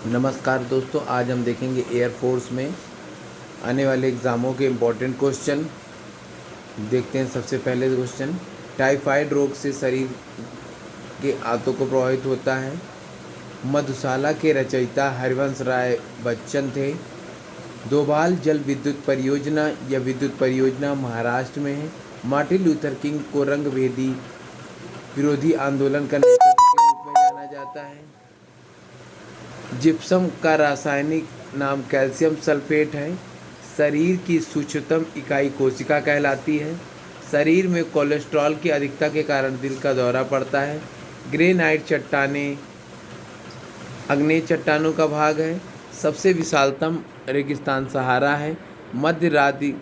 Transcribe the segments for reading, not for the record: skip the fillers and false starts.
नमस्कार दोस्तों, आज हम देखेंगे एयरफोर्स में आने वाले एग्ज़ामों के इम्पोर्टेंट क्वेश्चन। देखते हैं सबसे पहले क्वेश्चन, टाइफाइड रोग से शरीर के आंतों को प्रभावित होता है। मधुशाला के रचयिता हरिवंश राय बच्चन थे। दोभाल जल विद्युत परियोजना या विद्युत परियोजना महाराष्ट्र में है। मार्टिन लूथर किंग को रंगभेदी विरोधी आंदोलन का नेतृत्व के रूप में जाना जाता है। जिप्सम का रासायनिक नाम कैल्शियम सल्फेट है। शरीर की सूक्ष्मतम इकाई कोशिका कहलाती है। शरीर में कोलेस्ट्रॉल की अधिकता के कारण दिल का दौरा पड़ता है। ग्रेनाइट चट्टानें आग्नेय चट्टानों का भाग है। सबसे विशालतम रेगिस्तान सहारा है। मध्य रात्रि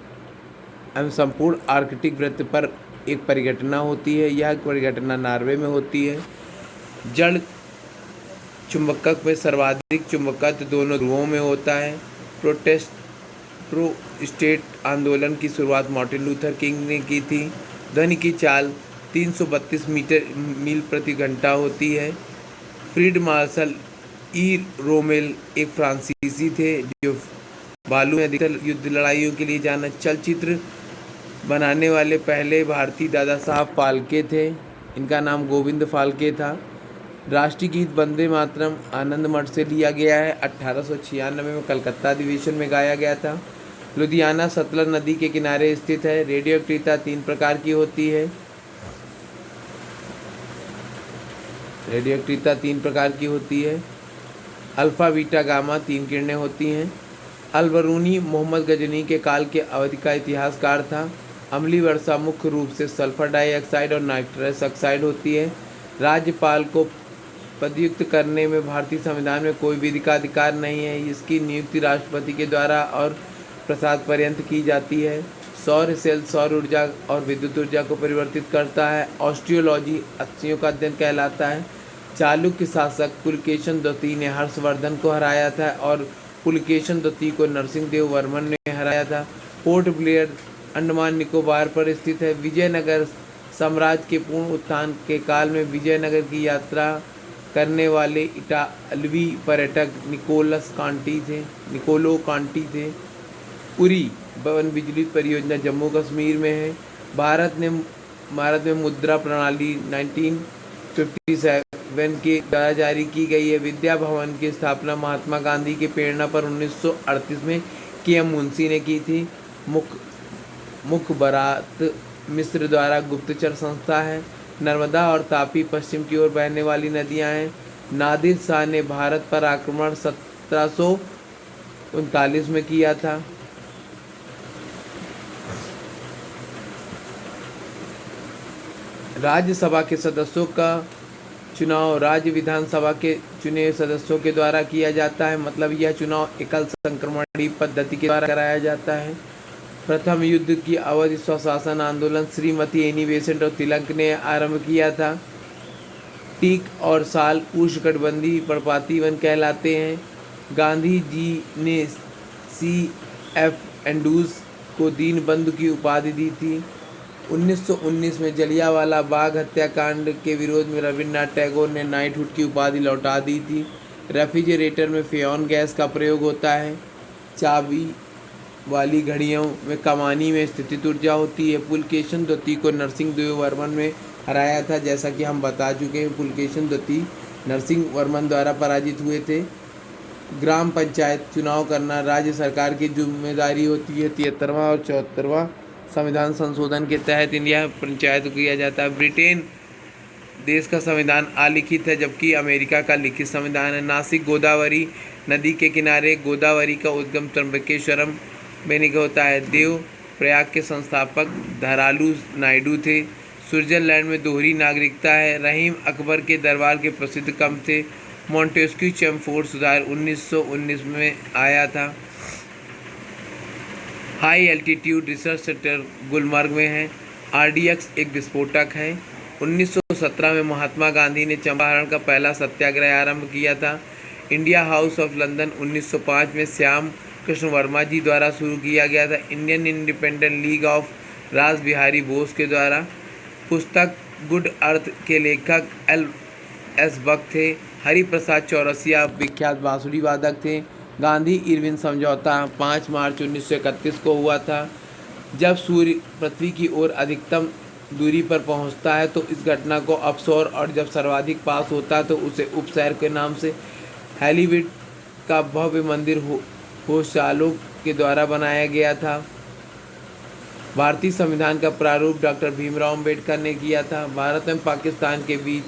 एवं संपूर्ण आर्कटिक वृत्त पर एक परिघटना होती है। यह परिघटना नॉर्वे में होती है। जड़ चुंबकत्व में सर्वाधिक चुंबकत्व दोनों ध्रुवों में होता है। प्रोस्टेट आंदोलन की शुरुआत मार्टिन लूथर किंग ने की थी। ध्वनि की चाल 332 मील प्रति घंटा होती है। फ्रीड मार्शल ई रोमेल एक फ्रांसीसी थे जो बालू में अधिकतर युद्ध लड़ाइयों के लिए जाना। चलचित्र बनाने वाले पहले भारतीय दादा साहब फाल्के थे। इनका नाम गोविंद फाल्के था। राष्ट्रीय गीत वंदे मातरम आनंद मठ से लिया गया है। 1896 में कलकत्ता अधिवेशन में गाया गया था। लुधियाना सतलज नदी के किनारे स्थित है। रेडियोएक्टिविटी 3 प्रकार की होती है। अल्फा बीटा गामा 3 किरणें होती हैं। अल-बरूनी मोहम्मद गजनी के काल के अवधि का इतिहासकार था। अम्लीय वर्षा मुख्य रूप से सल्फर डाइऑक्साइड और नाइट्रस ऑक्साइड होती है। राज्यपाल को पदयुक्त करने में भारतीय संविधान में कोई विधि का अधिकार नहीं है। इसकी नियुक्ति राष्ट्रपति के द्वारा और प्रसाद पर्यंत की जाती है। सौर सेल सौर ऊर्जा और विद्युत ऊर्जा को परिवर्तित करता है। ऑस्ट्रियोलॉजी अस्थियों का अध्ययन कहलाता है। चालुक्य शासक पुलकेशन द्वितीय ने हर्षवर्धन को हराया था और पुलकेशन द्वितीय को नरसिंह वर्मन ने हराया था। पोर्ट ब्लेयर अंडमान निकोबार पर स्थित है। विजयनगर साम्राज्य के पूर्ण उत्थान के काल में विजयनगर की यात्रा करने वाले इटालवी पर्यटक निकोलो कांटी थे। उरी पवन बिजली परियोजना जम्मू कश्मीर में है। भारत में मुद्रा प्रणाली 1957 के द्वारा जारी की गई है। विद्या भवन की स्थापना महात्मा गांधी के प्रेरणा पर 1938 में के.एम. मुंशी ने की थी। मुखबरात मिस्र द्वारा गुप्तचर संस्था है। नर्मदा और तापी पश्चिम की ओर बहने वाली नदियां हैं। नादिर शाह ने भारत पर आक्रमण 1739 में किया था। राज्यसभा के सदस्यों का चुनाव राज्य विधानसभा के चुने सदस्यों के द्वारा किया जाता है। मतलब यह चुनाव एकल संक्रमणी पद्धति के द्वारा कराया जाता है। प्रथम युद्ध की अवधि स्वशासन आंदोलन श्रीमती एनी बेसेंट और तिलक ने आरंभ किया था। टीक और साल उष्णकटिबंधीय पर्णपाती वन कहलाते हैं। गांधी जी ने C.F. एंड्रूज को दीनबंधु की उपाधि दी थी। 1919 में जलियांवाला बाग हत्याकांड के विरोध में रविन्द्रनाथ टैगोर ने नाइटहुड की उपाधि लौटा दी थी। रेफ्रिजरेटर में फ्रियोन गैस का प्रयोग होता है। चाबी वाली घड़ियों में कमानी में स्थितिज ऊर्जा होती है। पुलकेशन द्वितीय को नरसिंह वर्मन में हराया था। जैसा कि हम बता चुके हैं, पुलकेशन द्वितीय नरसिंह वर्मन द्वारा पराजित हुए थे। ग्राम पंचायत चुनाव करना राज्य सरकार की जिम्मेदारी होती है। 73वां और 74वां संविधान संशोधन के तहत इंडिया पंचायत किया जाता है। ब्रिटेन देश का संविधान अलिखित है जबकि अमेरिका का लिखित संविधान है। नासिक गोदावरी नदी के किनारे गोदावरी का उद्गम त्र्यंबकेश्वरम में होता है। देव प्रयाग के संस्थापक धरालू नायडू थे। स्विट्जरलैंड में दोहरी नागरिकता है। रहीम अकबर के दरबार के प्रसिद्ध कवि थे। मॉन्टेस्क्यू चैमफोर्ड सुधार 1919 में आया था। High altitude research centre Gulmarg में है। RDX एक विस्फोटक है। 1917 में महात्मा गांधी ने चंपारण का पहला सत्याग्रह आरंभ किया था। इंडिया हाउस ऑफ लंदन 1905 में श्याम कृष्ण वर्मा जी द्वारा शुरू किया गया था। इंडियन इंडिपेंडेंट लीग ऑफ रास बिहारी बोस के द्वारा। पुस्तक गुड अर्थ के लेखक L.S. बक थे। हरिप्रसाद चौरसिया विख्यात बांसुरी वादक थे। गांधी इरविन समझौता 5 मार्च 1931 को हुआ था। जब सूर्य पृथ्वी की ओर अधिकतम दूरी पर पहुंचता है तो इस घटना को अपसौर, और जब सर्वाधिक पास होता है तो उसे उपसैर के नाम से हैलीविड का भव्य मंदिर होशालों के द्वारा बनाया गया था। भारतीय संविधान का प्रारूप डॉक्टर भीमराव अंबेडकर ने किया था। भारत एवं पाकिस्तान के बीच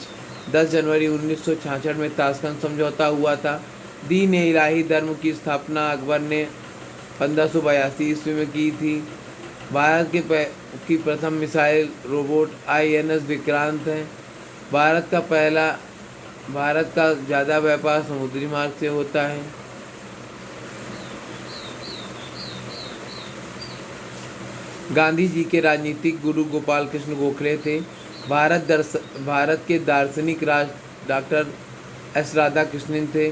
10 जनवरी 1966 में ताशकंद समझौता हुआ था। दीन ए इलाही धर्म की स्थापना अकबर ने 1582 ईस्वी में की थी। भारत की प्रथम मिसाइल रोबोट INS विक्रांत है। भारत का ज़्यादा व्यापार समुद्री मार्ग से होता है। गांधी जी के राजनीतिक गुरु गोपाल कृष्ण गोखले थे। भारत के दार्शनिक डॉक्टर S राधाकृष्णन थे।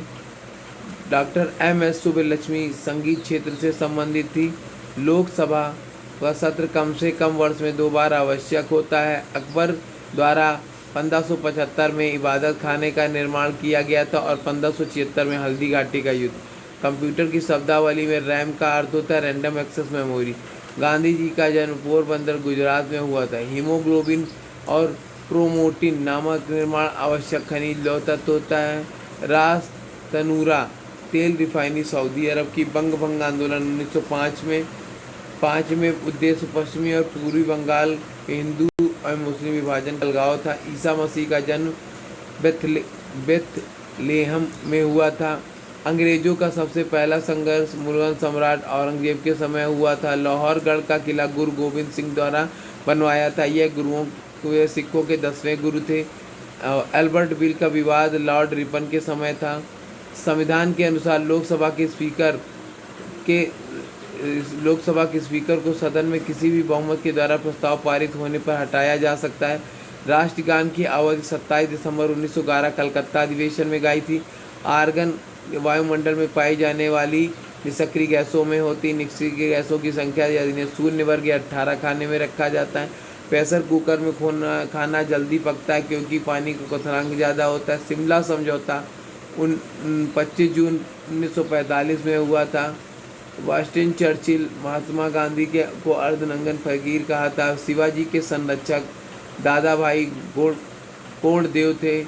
डॉक्टर MS सुब्बलक्ष्मी संगीत क्षेत्र से संबंधित थी। लोकसभा का सत्र कम से कम वर्ष में 2 बार आवश्यक होता है। अकबर द्वारा 1575 में इबादत खाने का निर्माण किया गया था और 1576 में हल्दी घाटी का युद्ध। कंप्यूटर की शब्दावली में रैम का अर्थ होता है random access memory. Gandhi ji का जन्म पोरबंदर गुजरात में हुआ था। हीमोग्लोबिन और क्रोमोटिन नामक निर्माण आवश्यक खनिज लौह तत्व होता है। रास तनूरा तेल रिफाइनरी सऊदी अरब की बंग आंदोलन 1905 में उद्देश्य पश्चिमी और पूर्वी बंगाल के हिंदू और मुस्लिम विभाजन का अलगाव था। ईसा मसीह का जन्म बेथलेहम में हुआ था। अंग्रेजों का सबसे पहला संघर्ष मुगल सम्राट औरंगजेब के समय हुआ था। लाहौरगढ़ का किला गुरु गोबिंद सिंह द्वारा बनवाया था। यह सिखों के 10वें गुरु थे। एल्बर्ट बिल का विवाद लॉर्ड रिपन के समय था। संविधान के अनुसार लोकसभा के स्पीकर को सदन में किसी भी बहुमत के द्वारा प्रस्ताव पारित होने पर हटाया जा सकता है। राष्ट्रगान की अवधि 27 दिसंबर 1911 कलकत्ता अधिवेशन में गाई थी। आर्गन वायुमंडल में पाई जाने वाली निष्क्रिय गैसों में होती। निष्क्रिय गैसों की संख्या यदि शून्य वर्ग या 18 खाने में रखा जाता है। प्रेशर कुकर में खाना जल्दी पकता है क्योंकि पानी का क्वथनांक ज़्यादा होता है। शिमला समझौता 25 जून 1945 में हुआ था। वास्टिन चर्चिल महात्मा गांधी को अर्धनंगन फकीर कहा था। शिवाजी के संरक्षक दादा भाई कोंडदेव थे।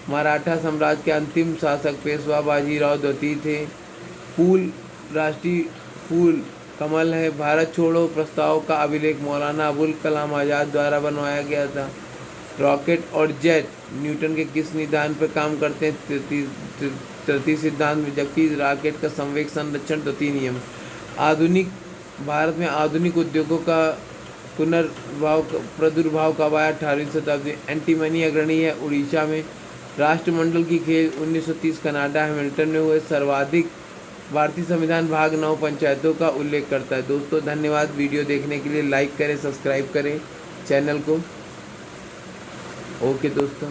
मराठा साम्राज्य के अंतिम शासक पेशवा बाजीराव द्वितीय थे। राष्ट्रीय फूल कमल है। भारत छोड़ो प्रस्ताव का अभिलेख मौलाना अबुल कलाम आज़ाद द्वारा बनवाया गया था। रॉकेट और जेट न्यूटन के किस निदान पर काम करते हैं? तृतीय सिद्धांत में, जबकि रॉकेट का संवेग संरक्षण तृतीय नियम। भारत में आधुनिक उद्योगों का प्रादुर्भाव कब आया? 18वीं शताब्दी। एंटीमनी अग्रणी है उड़ीसा में। राष्ट्रमंडल की खेल 1930 कनाडा हैमिल्टन में हुए। सर्वाधिक भारतीय संविधान भाग 9 पंचायतों का उल्लेख करता है। दोस्तों धन्यवाद वीडियो देखने के लिए। लाइक करें, सब्सक्राइब करें चैनल को। ओके दोस्तों।